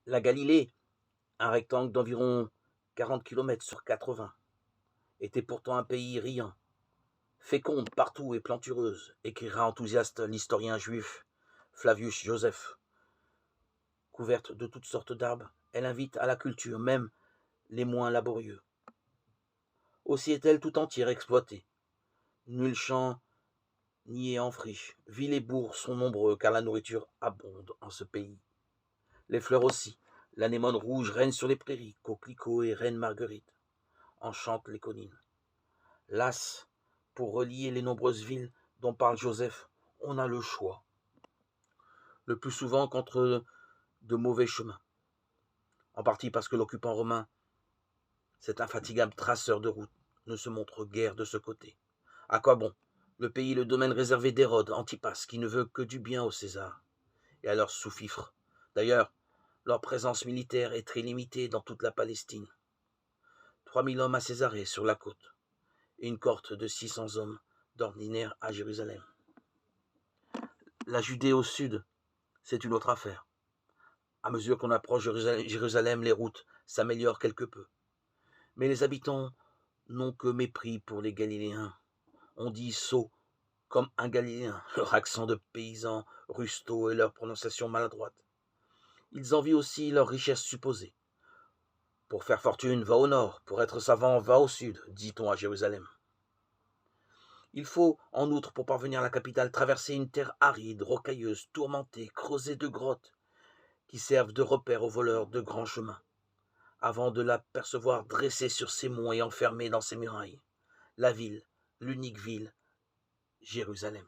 La Galilée, un rectangle d'environ 40 kilomètres sur 80, était pourtant un pays riant, féconde partout et plantureuse, écrira enthousiaste l'historien juif Flavius Joseph. Couverte de toutes sortes d'arbres, elle invite à la culture, même les moins laborieux. Aussi est-elle tout entière exploitée. Nul champ n'y est en friche. Villes et bourgs sont nombreux, car la nourriture abonde en ce pays. Les fleurs aussi. L'anémone rouge règne sur les prairies, coquelicots et reine marguerite enchantent les collines. Las, pour relier les nombreuses villes dont parle Joseph, on a le choix. Le plus souvent contre de mauvais chemins. En partie parce que l'occupant romain, cet infatigable traceur de route, ne se montre guère de ce côté. À quoi bon? Le pays est le domaine réservé d'Hérode, Antipas, qui ne veut que du bien au César, et à leurs sous-fifres. D'ailleurs, leur présence militaire est très limitée dans toute la Palestine. 3000 hommes à Césarée, sur la côte, et une cohorte de 600 hommes d'ordinaire à Jérusalem. La Judée au sud, c'est une autre affaire. À mesure qu'on approche Jérusalem, les routes s'améliorent quelque peu. Mais les habitants n'ont que mépris pour les Galiléens. On dit sot comme un Galiléen, leur accent de paysan rusto et leur prononciation maladroite. Ils envient aussi leur richesse supposée. Pour faire fortune, va au nord, pour être savant, va au sud, dit-on à Jérusalem. Il faut, en outre, pour parvenir à la capitale, traverser une terre aride, rocailleuse, tourmentée, creusée de grottes, qui servent de repères aux voleurs de grands chemins, avant de l'apercevoir dressée sur ses monts et enfermée dans ses murailles. La ville, l'unique ville, Jérusalem.